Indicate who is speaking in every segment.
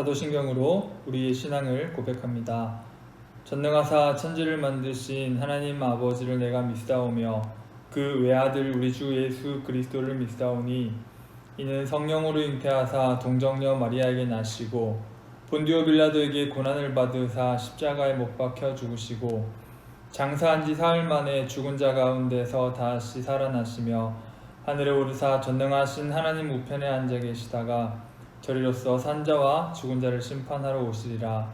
Speaker 1: 사도신경으로 우리의 신앙을 고백합니다. 전능하사 천지를 만드신 하나님 아버지를 내가 믿사오며 그 외아들 우리 주 예수 그리스도를 믿사오니 이는 성령으로 잉태하사 동정녀 마리아에게 나시고 본디오 빌라도에게 고난을 받으사 십자가에 못 박혀 죽으시고 장사한 지 사흘 만에 죽은 자 가운데서 다시 살아나시며 하늘에 오르사 전능하신 하나님 우편에 앉아 계시다가 저리로서 산자와 죽은 자를 심판하러 오시리라.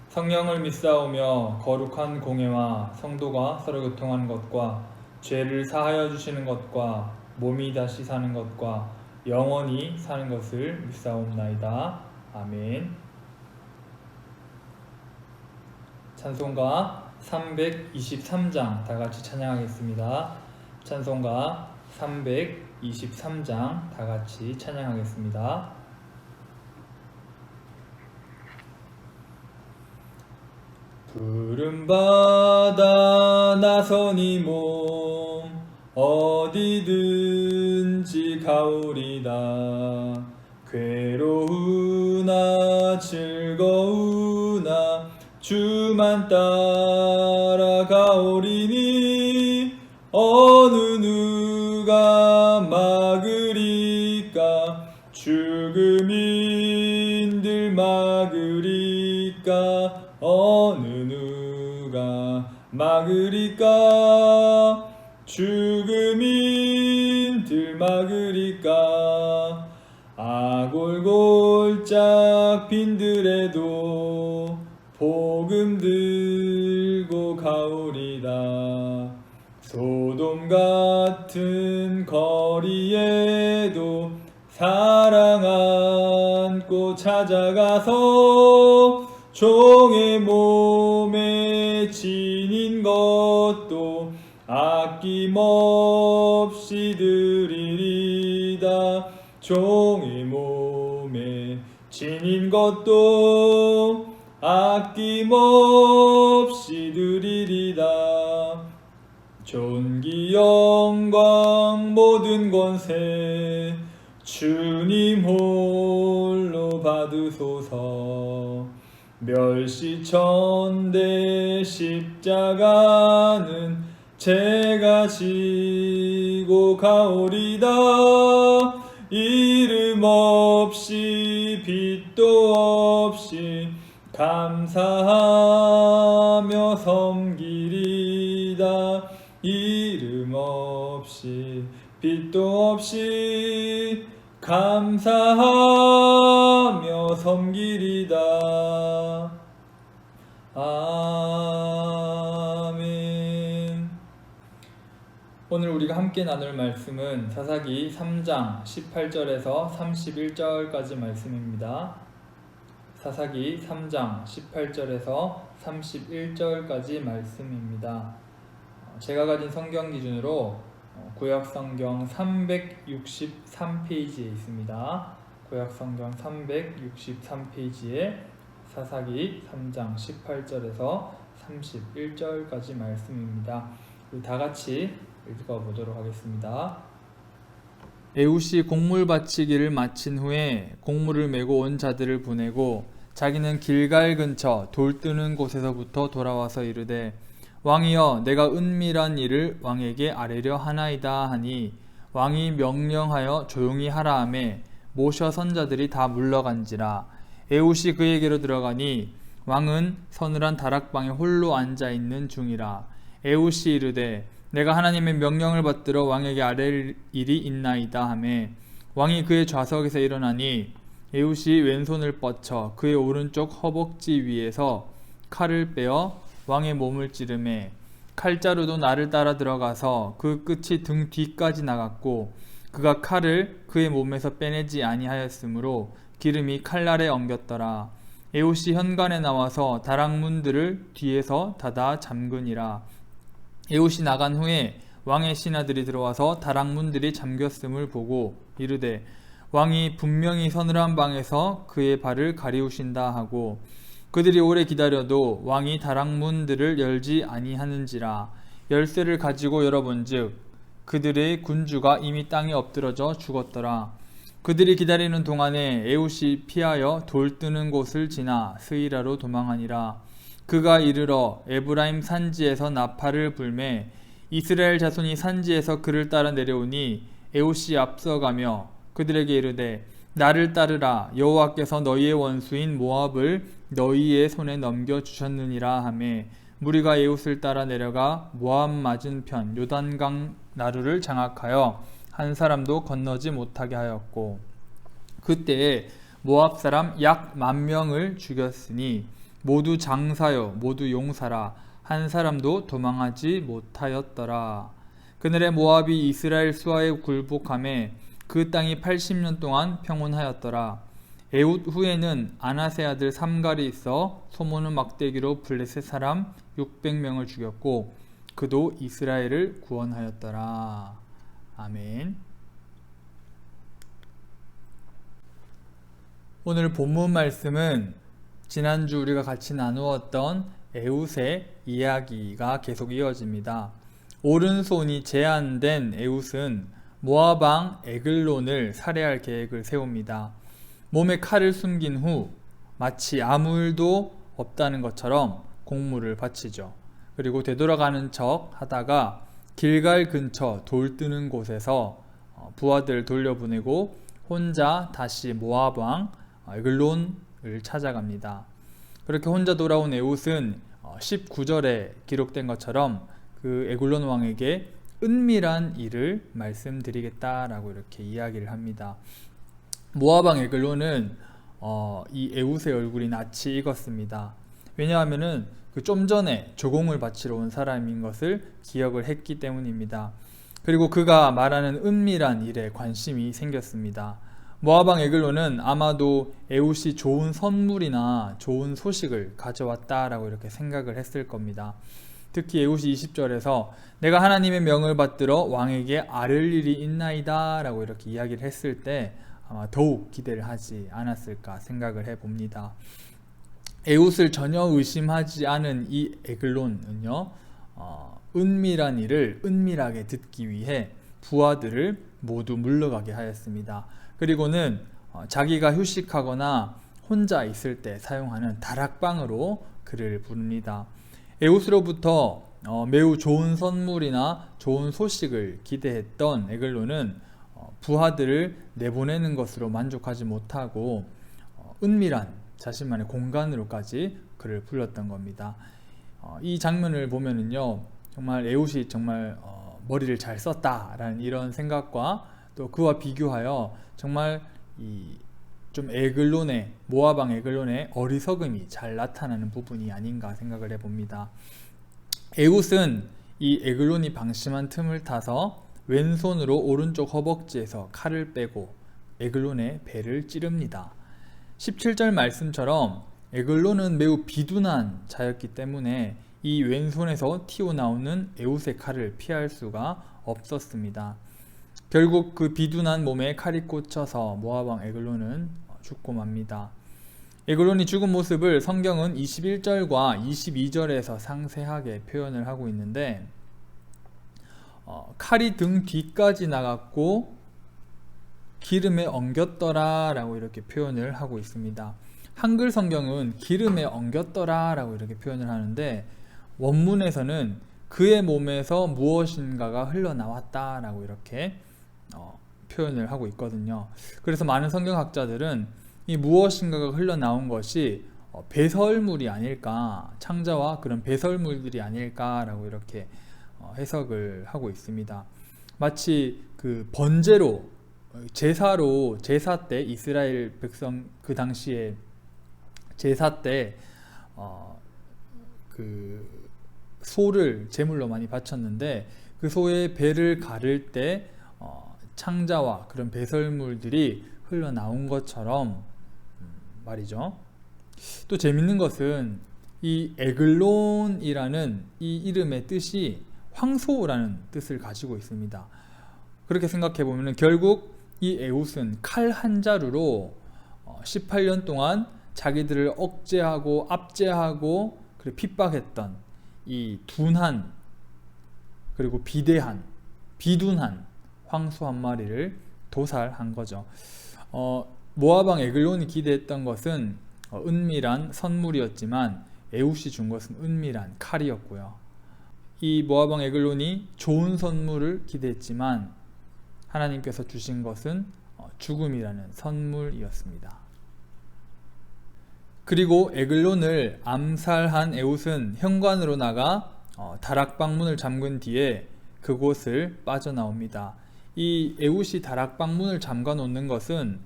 Speaker 1: 성령을 믿사오며 거룩한 공예와 성도가 서로 교통하는 것과 죄를 사하여 주시는 것과 몸이 다시 사는 것과 영원히 사는 것을 믿사옵나이다. 아멘. 찬송가 323장 다같이 찬양하겠습니다. 찬송가 323장 다같이 찬양하겠습니다. 푸른 바다 나선이 몸 어디든지 가오리다. 괴로우나 즐거우나 주만 따라가오리니 어느 누가 막으리까. 죽음인들 막으리까. 어느 누가 막으리까. 죽음인들 막으리까. 아골골짝 빈들에도 복음 들고 가오리다. 소돔 같은 거리에도 사랑 안고 찾아가서 종의 몸에 지닌 것도 아낌없이 드리리다. 종의 몸에 지닌 것도 아낌없이 드리리다. 존귀 영광 모든 권세 주님 홀로 받으소서. 멸시천대 십자가는 제가 지고 가오리다. 이름 없이 빛도 없이 감사하며 섬기리다. 이름 없이 빛도 없이 감사하며 섬기리다. 아멘. 오늘 우리가 함께 나눌 말씀은 사사기 3장 18절에서 31절까지 말씀입니다. 사사기 3장 18절에서 31절까지 말씀입니다. 제가 가진 성경 기준으로 구약성경 363페이지에 있습니다. 구약성경 363페이지에 사사기 3장 18절에서 31절까지 말씀입니다. 우리 다같이 읽어보도록 하겠습니다. 에훗이 곡물 바치기를 마친 후에 곡물을 메고 온 자들을 보내고 자기는 길갈 근처 돌 뜨는 곳에서부터 돌아와서 이르되 왕이여 내가 은밀한 일을 왕에게 아뢰려 하나이다 하니 왕이 명령하여 조용히 하라 하매 모셔 선자들이 다 물러간지라. 에훗이 그에게로 들어가니 왕은 서늘한 다락방에 홀로 앉아있는 중이라. 에훗이 이르되 내가 하나님의 명령을 받들어 왕에게 아뢰릴 일이 있나이다 하매 왕이 그의 좌석에서 일어나니 에훗이 왼손을 뻗쳐 그의 오른쪽 허벅지 위에서 칼을 빼어 왕의 몸을 찌르매 칼자루도 나를 따라 들어가서 그 끝이 등 뒤까지 나갔고 그가 칼을 그의 몸에서 빼내지 아니하였으므로 기름이 칼날에 엉겼더라. 에훗이 현관에 나와서 다락문들을 뒤에서 닫아 잠그니라. 에훗이 나간 후에 왕의 신하들이 들어와서 다락문들이 잠겼음을 보고 이르되 왕이 분명히 서늘한 방에서 그의 발을 가리우신다 하고 그들이 오래 기다려도 왕이 다락문들을 열지 아니하는지라. 열쇠를 가지고 열어본즉 그들의 군주가 이미 땅에 엎드러져 죽었더라. 그들이 기다리는 동안에 에웃이 피하여 돌 뜨는 곳을 지나 스이라로 도망하니라. 그가 이르러 에브라임 산지에서 나팔을 불매 이스라엘 자손이 산지에서 그를 따라 내려오니 에웃이 앞서가며 그들에게 이르되 나를 따르라. 여호와께서 너희의 원수인 모압을 너희의 손에 넘겨주셨느니라 하매 무리가 에웃을 따라 내려가 모압 맞은편 요단강 나루를 장악하여 한 사람도 건너지 못하게 하였고 그때에 모압 사람 약 10,000명을 죽였으니 모두 장사요 모두 용사라. 한 사람도 도망하지 못하였더라. 그날에 모압이 이스라엘 수하에 굴복하매 그 땅이 80년 동안 평온하였더라. 에웃 후에는 아나세 아들 삼갈이 있어 소모는 막대기로 블레셋 사람 600명을 죽였고 그도 이스라엘을 구원하였더라. 아멘. 오늘 본문 말씀은 지난주 우리가 같이 나누었던 에웃의 이야기가 계속 이어집니다. 오른손이 제한된 에웃은 모압 왕 에글론을 살해할 계획을 세웁니다. 몸에 칼을 숨긴 후 마치 아무 일도 없다는 것처럼 공물을 바치죠. 그리고 되돌아가는 척 하다가 길갈 근처 돌 뜨는 곳에서 부하들을 돌려보내고 혼자 다시 모압 왕 에글론을 찾아갑니다. 그렇게 혼자 돌아온 에웃은 19절에 기록된 것처럼 그 에글론 왕에게 은밀한 일을 말씀드리겠다라고 이렇게 이야기를 합니다. 모압 왕 에글론은 이 에웃의 얼굴이 낯이 익었습니다. 왜냐하면은 그 좀 전에 조공을 바치러 온 사람인 것을 기억을 했기 때문입니다. 그리고 그가 말하는 은밀한 일에 관심이 생겼습니다. 모압 왕 에글론은 아마도 에웃이 좋은 선물이나 좋은 소식을 가져왔다라고 이렇게 생각을 했을 겁니다. 특히 에웃이 20절에서 내가 하나님의 명을 받들어 왕에게 아를 일이 있나이다 라고 이렇게 이야기를 했을 때 아마 더욱 기대를 하지 않았을까 생각을 해봅니다. 에웃을 전혀 의심하지 않은 이 에글론은요, 은밀한 일을 은밀하게 듣기 위해 부하들을 모두 물러가게 하였습니다. 그리고는 자기가 휴식하거나 혼자 있을 때 사용하는 다락방으로 그를 부릅니다. 에웃으로부터 매우 좋은 선물이나 좋은 소식을 기대했던 에글론은 부하들을 내보내는 것으로 만족하지 못하고 은밀한 자신만의 공간으로까지 그를 불렀던 겁니다. 이 장면을 보면은요, 정말 에웃이 정말 머리를 잘 썼다라는 이런 생각과 또 그와 비교하여 정말 좀 에글론의 모압 왕 에글론의 어리석음이 잘 나타나는 부분이 아닌가 생각을 해봅니다. 에웃은 이 에글론이 방심한 틈을 타서 왼손으로 오른쪽 허벅지에서 칼을 빼고 에글론의 배를 찌릅니다. 17절 말씀처럼 에글론은 매우 비둔한 자였기 때문에 이 왼손에서 튀어나오는 에웃의 칼을 피할 수가 없었습니다. 결국 그 비둔한 몸에 칼이 꽂혀서 모압 왕 에글론은 죽고 맙니다. 에글론이 죽은 모습을 성경은 21절과 22절에서 상세하게 표현을 하고 있는데 칼이 등 뒤까지 나갔고 기름에 엉겼더라 라고 이렇게 표현을 하고 있습니다. 한글 성경은 기름에 엉겼더라 라고 이렇게 표현을 하는데 원문에서는 그의 몸에서 무엇인가가 흘러나왔다 라고 이렇게 표현을 하고 있거든요. 그래서 많은 성경학자들은 이 무엇인가가 흘러나온 것이 배설물이 아닐까, 창자와 그런 배설물들이 아닐까라고 이렇게 해석을 하고 있습니다. 마치 그 번제로 제사로 제사 때 이스라엘 백성 그 당시에 제사 때 그 소를 제물로 많이 바쳤는데 그 소의 배를 가를 때 창자와 그런 배설물들이 흘러나온 것처럼 말이죠. 또 재밌는 것은 이 에글론이라는 이 이름의 뜻이 황소라는 뜻을 가지고 있습니다. 그렇게 생각해 보면 결국 이 에웃은 칼 한 자루로 18년 동안 자기들을 억제하고 압제하고 그리고 핍박했던 이 둔한 그리고 비둔한 황소 한 마리를 도살한 거죠. 모압 왕 에글론이 기대했던 것은 은밀한 선물이었지만 에훗이 준 것은 은밀한 칼이었고요. 이 모압 왕 에글론이 좋은 선물을 기대했지만 하나님께서 주신 것은 죽음이라는 선물이었습니다. 그리고 에글론을 암살한 에훗은 현관으로 나가 다락방문을 잠근 뒤에 그곳을 빠져나옵니다. 이 에훗이 다락방문을 잠가 놓는 것은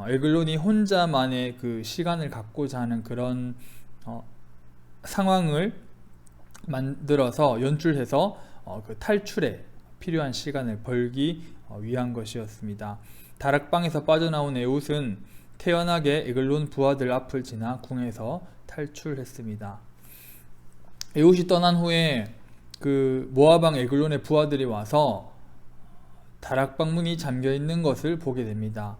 Speaker 1: 에글론이 혼자만의 그 시간을 갖고자 하는 그런 상황을 만들어서 연출해서 그 탈출에 필요한 시간을 벌기 위한 것이었습니다. 다락방에서 빠져나온 에훗은 태연하게 에글론 부하들 앞을 지나 궁에서 탈출했습니다. 에훗이 떠난 후에 그 모압 왕 에글론의 부하들이 와서 다락방문이 잠겨 있는 것을 보게 됩니다.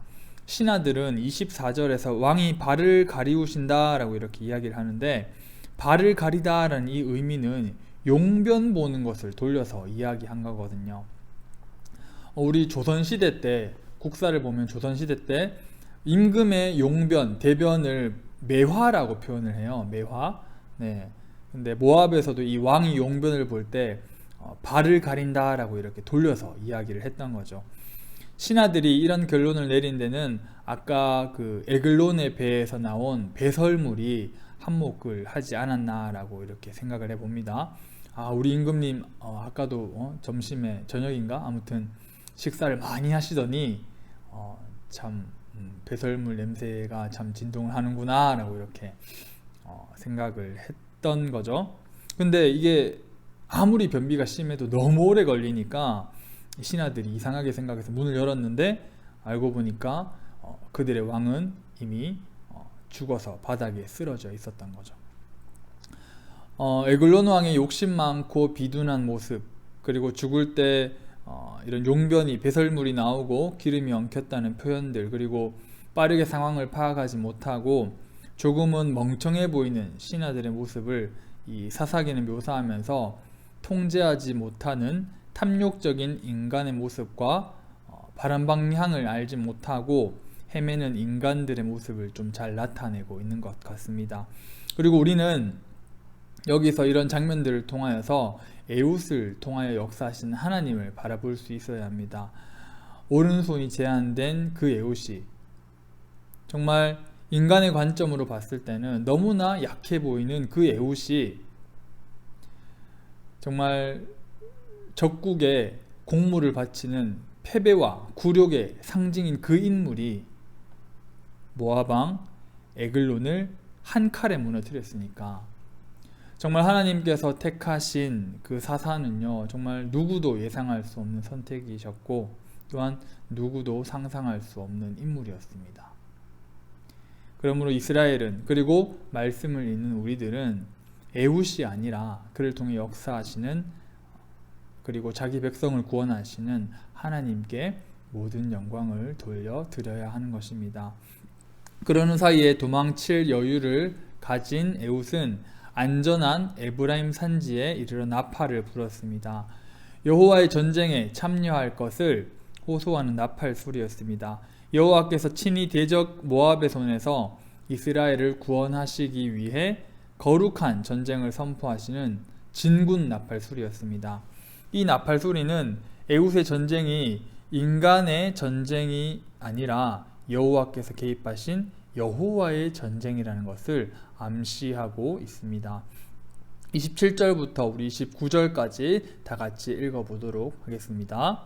Speaker 1: 신하들은 24절에서 왕이 발을 가리우신다 라고 이렇게 이야기를 하는데, 발을 가리다 라는 이 의미는 용변 보는 것을 돌려서 이야기한 거거든요. 우리 조선시대 때, 국사를 보면 조선시대 때 임금의 용변, 대변을 매화라고 표현을 해요. 매화. 네. 근데 모압에서도 이 왕이 용변을 볼 때 발을 가린다 라고 이렇게 돌려서 이야기를 했던 거죠. 신하들이 이런 결론을 내린 데는 아까 그 에글론의 배에서 나온 배설물이 한몫을 하지 않았나 라고 이렇게 생각을 해봅니다. 우리 임금님 아까도 점심에 저녁인가 아무튼 식사를 많이 하시더니 참 배설물 냄새가 참 진동을 하는구나 라고 이렇게 생각을 했던 거죠. 근데 이게 아무리 변비가 심해도 너무 오래 걸리니까 신하들이 이상하게 생각해서 문을 열었는데 알고 보니까 그들의 왕은 이미 죽어서 바닥에 쓰러져 있었던 거죠. 에글론 왕의 욕심 많고 비둔한 모습, 그리고 죽을 때 이런 용변이 배설물이 나오고 기름이 엉켰다는 표현들, 그리고 빠르게 상황을 파악하지 못하고 조금은 멍청해 보이는 신하들의 모습을 이 사사기는 묘사하면서 통제하지 못하는 탐욕적인 인간의 모습과 바람방향을 알지 못하고 헤매는 인간들의 모습을 좀 잘 나타내고 있는 것 같습니다. 그리고 우리는 여기서 이런 장면들을 통하여서 에훗을 통하여 역사하신 하나님을 바라볼 수 있어야 합니다. 오른손이 제한된 그 에훗이 정말 인간의 관점으로 봤을 때는 너무나 약해 보이는 그 에훗이 정말 적국에 공물을 바치는 패배와 굴욕의 상징인 그 인물이 모압 왕 에글론을 한 칼에 무너뜨렸으니까 정말 하나님께서 택하신 그 사사는요, 정말 누구도 예상할 수 없는 선택이셨고 또한 누구도 상상할 수 없는 인물이었습니다. 그러므로 이스라엘은, 그리고 말씀을 읽는 우리들은 에훗이 아니라 그를 통해 역사하시는, 그리고 자기 백성을 구원하시는 하나님께 모든 영광을 돌려드려야 하는 것입니다. 그러는 사이에 도망칠 여유를 가진 에훗은 안전한 에브라임 산지에 이르러 나팔을 불었습니다. 여호와의 전쟁에 참여할 것을 호소하는 나팔 소리였습니다. 여호와께서 친히 대적 모압의 손에서 이스라엘을 구원하시기 위해 거룩한 전쟁을 선포하시는 진군 나팔 소리였습니다. 이 나팔 소리는 에훗의 전쟁이 인간의 전쟁이 아니라 여호와께서 개입하신 여호와의 전쟁이라는 것을 암시하고 있습니다. 27절부터 우리 29절까지 다 같이 읽어보도록 하겠습니다.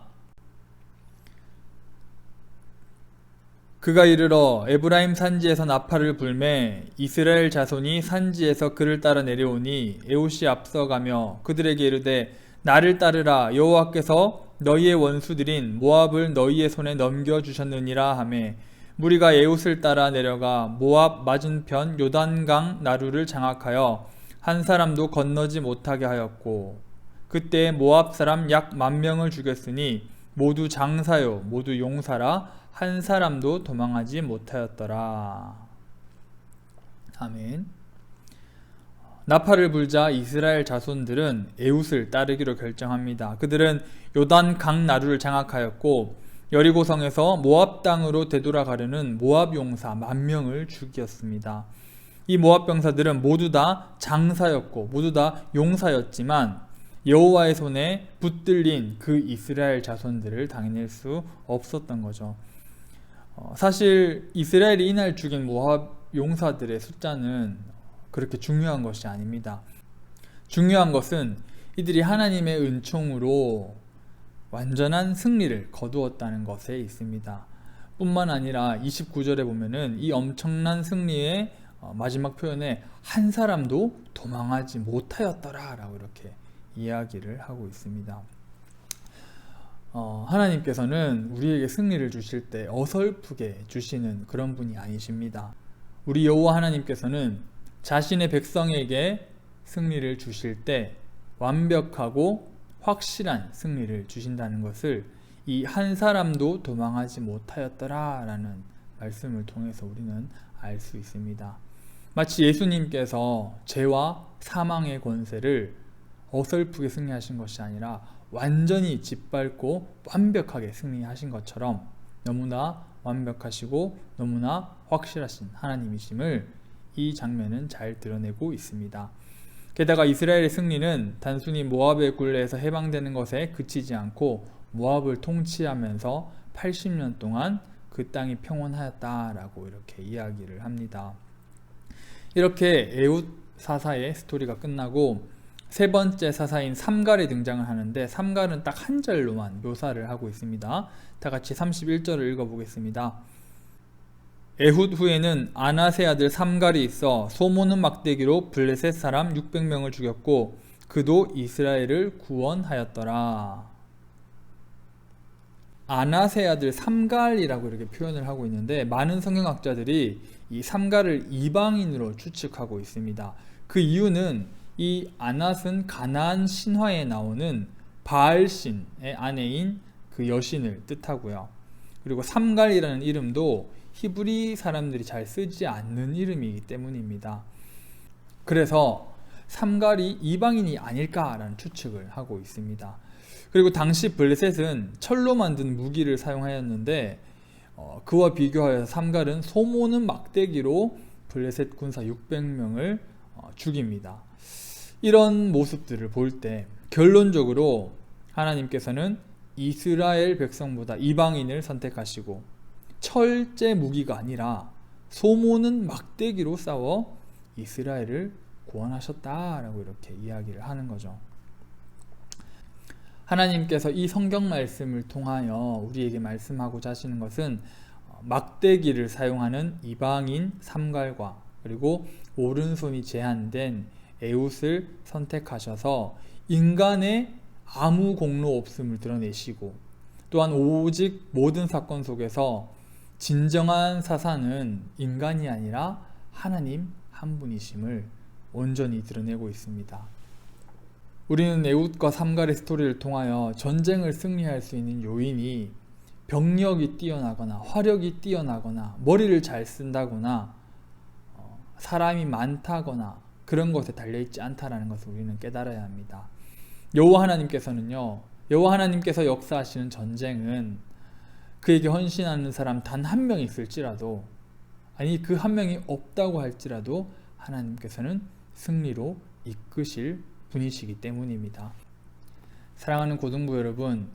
Speaker 1: 그가 이르러 에브라임 산지에서 나팔을 불매 이스라엘 자손이 산지에서 그를 따라 내려오니 에훗이 앞서가며 그들에게 이르되 나를 따르라. 여호와께서 너희의 원수들인 모압을 너희의 손에 넘겨주셨느니라 하매 무리가 에훗을 따라 내려가 모압 맞은편 요단강 나루를 장악하여 한 사람도 건너지 못하게 하였고 그때 모압 사람 약 10,000명을 죽였으니 모두 장사요 모두 용사라 한 사람도 도망하지 못하였더라. 아멘. 나팔을 불자 이스라엘 자손들은 에훗을 따르기로 결정합니다. 그들은 요단 강 나루를 장악하였고 여리고성에서 모압 땅으로 되돌아가려는 모압 용사 10,000명을 죽였습니다. 이 모압 병사들은 모두 다 장사였고 모두 다 용사였지만 여호와의 손에 붙들린 그 이스라엘 자손들을 당해낼 수 없었던 거죠. 사실 이스라엘이 이날 죽인 모압 용사들의 숫자는 그렇게 중요한 것이 아닙니다. 중요한 것은 이들이 하나님의 은총으로 완전한 승리를 거두었다는 것에 있습니다. 뿐만 아니라 29절에 보면은 이 엄청난 승리의 마지막 표현에 한 사람도 도망하지 못하였더라 라고 이렇게 이야기를 하고 있습니다. 하나님께서는 우리에게 승리를 주실 때 어설프게 주시는 그런 분이 아니십니다. 우리 여호와 하나님께서는 자신의 백성에게 승리를 주실 때 완벽하고 확실한 승리를 주신다는 것을 이 한 사람도 도망하지 못하였더라 라는 말씀을 통해서 우리는 알 수 있습니다. 마치 예수님께서 죄와 사망의 권세를 어설프게 승리하신 것이 아니라 완전히 짓밟고 완벽하게 승리하신 것처럼 너무나 완벽하시고 너무나 확실하신 하나님이심을 이 장면은 잘 드러내고 있습니다. 게다가 이스라엘의 승리는 단순히 모압의 굴레에서 해방되는 것에 그치지 않고 모압을 통치하면서 80년 동안 그 땅이 평온하였다라고 이렇게 이야기를 합니다. 이렇게 에훗 사사의 스토리가 끝나고 세 번째 사사인 삼갈이 등장을 하는데 삼갈은 딱 한 절로만 묘사를 하고 있습니다. 다 같이 31절을 읽어보겠습니다. 에훗 후에는 아낫의 아들 삼갈이 있어 소모는 막대기로 블레셋 사람 600명을 죽였고 그도 이스라엘을 구원하였더라. 아낫의 아들 삼갈이라고 이렇게 표현을 하고 있는데 많은 성경학자들이 이 삼갈을 이방인으로 추측하고 있습니다. 그 이유는 이 아낫은 가나안 신화에 나오는 바알신의 아내인 그 여신을 뜻하고요. 그리고 삼갈이라는 이름도 히브리 사람들이 잘 쓰지 않는 이름이기 때문입니다. 그래서 삼갈이 이방인이 아닐까라는 추측을 하고 있습니다. 그리고 당시 블레셋은 철로 만든 무기를 사용하였는데 그와 비교하여서 삼갈은 소모는 막대기로 블레셋 군사 600명을 죽입니다. 이런 모습들을 볼 때 결론적으로 하나님께서는 이스라엘 백성보다 이방인을 선택하시고 철제 무기가 아니라 소모는 막대기로 싸워 이스라엘을 구원하셨다라고 이렇게 이야기를 하는 거죠. 하나님께서 이 성경 말씀을 통하여 우리에게 말씀하고자 하시는 것은 막대기를 사용하는 이방인 삼갈과 그리고 오른손이 제한된 에훗을 선택하셔서 인간의 아무 공로 없음을 드러내시고 또한 오직 모든 사건 속에서 진정한 사사는 인간이 아니라 하나님 한 분이심을 온전히 드러내고 있습니다. 우리는 에훗과 삼갈의 스토리를 통하여 전쟁을 승리할 수 있는 요인이 병력이 뛰어나거나 화력이 뛰어나거나 머리를 잘 쓴다거나 사람이 많다거나 그런 것에 달려있지 않다라는 것을 우리는 깨달아야 합니다. 여호와 하나님께서 역사하시는 전쟁은 그에게 헌신하는 사람 단 한 명 있을지라도 아니 그 한 명이 없다고 할지라도 하나님께서는 승리로 이끄실 분이시기 때문입니다. 사랑하는 고등부 여러분,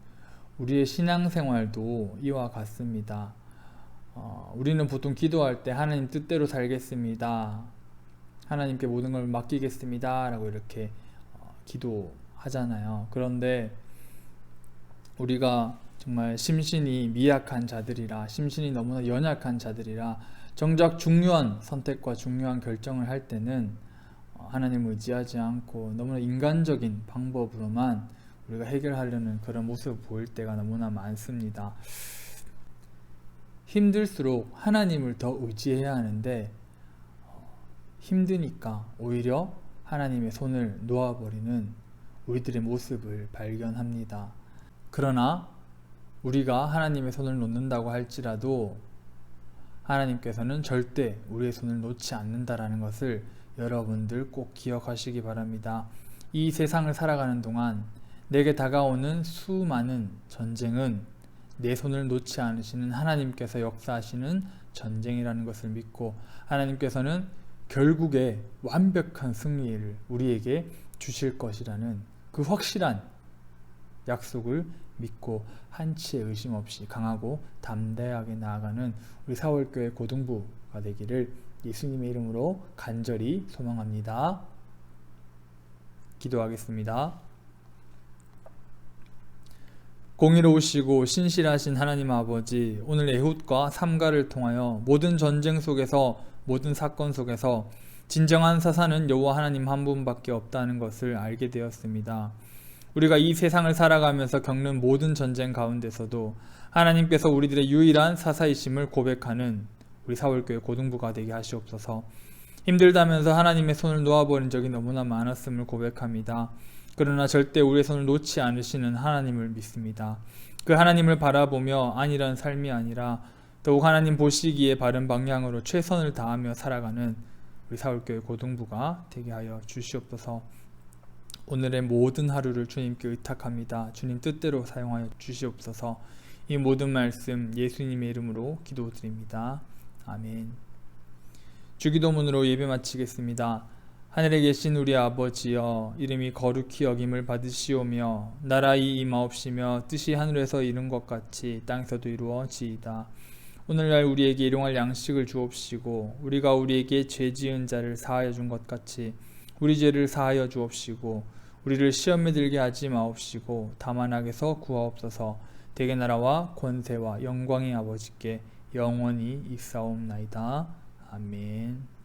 Speaker 1: 우리의 신앙생활도 이와 같습니다. 우리는 보통 기도할 때 하나님 뜻대로 살겠습니다. 하나님께 모든 걸 맡기겠습니다. 라고 이렇게 기도하잖아요. 그런데 우리가 정말 심신이 미약한 자들이라 심신이 너무나 연약한 자들이라 정작 중요한 선택과 중요한 결정을 할 때는 하나님을 의지하지 않고 너무나 인간적인 방법으로만 우리가 해결하려는 그런 모습을 보일 때가 너무나 많습니다. 힘들수록 하나님을 더 의지해야 하는데 힘드니까 오히려 하나님의 손을 놓아버리는 우리들의 모습을 발견합니다. 그러나 우리가 하나님의 손을 놓는다고 할지라도 하나님께서는 절대 우리의 손을 놓지 않는다라는 것을 여러분들 꼭 기억하시기 바랍니다. 이 세상을 살아가는 동안 내게 다가오는 수많은 전쟁은 내 손을 놓지 않으시는 하나님께서 역사하시는 전쟁이라는 것을 믿고 하나님께서는 결국에 완벽한 승리를 우리에게 주실 것이라는 그 확실한 약속을 믿고 한치의 의심 없이 강하고 담대하게 나아가는 우리 사월교회 고등부가 되기를 예수님의 이름으로 간절히 소망합니다. 기도하겠습니다. 공의로우시고 신실하신 하나님 아버지, 오늘 에훗과 삼가를 통하여 모든 전쟁 속에서, 모든 사건 속에서 진정한 사사는 여호와 하나님 한 분밖에 없다는 것을 알게 되었습니다. 우리가 이 세상을 살아가면서 겪는 모든 전쟁 가운데서도 하나님께서 우리들의 유일한 사사이심을 고백하는 우리 사월교회 고등부가 되게 하시옵소서. 힘들다면서 하나님의 손을 놓아버린 적이 너무나 많았음을 고백합니다. 그러나 절대 우리의 손을 놓지 않으시는 하나님을 믿습니다. 그 하나님을 바라보며 안일한 삶이 아니라 더욱 하나님 보시기에 바른 방향으로 최선을 다하며 살아가는 우리 사월교회 고등부가 되게 하여 주시옵소서. 오늘의 모든 하루를 주님께 의탁합니다. 주님 뜻대로 사용하여 주시옵소서. 이 모든 말씀 예수님의 이름으로 기도드립니다. 아멘. 주기도문으로 예배 마치겠습니다. 하늘에 계신 우리 아버지여, 이름이 거룩히 여김을 받으시오며 나라의 임하옵시며 뜻이 하늘에서 이룬 것 같이 땅에서도 이루어지이다. 오늘날 우리에게 일용할 양식을 주옵시고 우리가 우리에게 죄 지은 자를 사하여 준 것 같이 우리 죄를 사하여 주옵시고 우리를 시험에 들게 하지 마옵시고 다만 악에서 구하옵소서. 대개 나라와 권세와 영광의 아버지께 영원히 있사옵나이다. 아멘.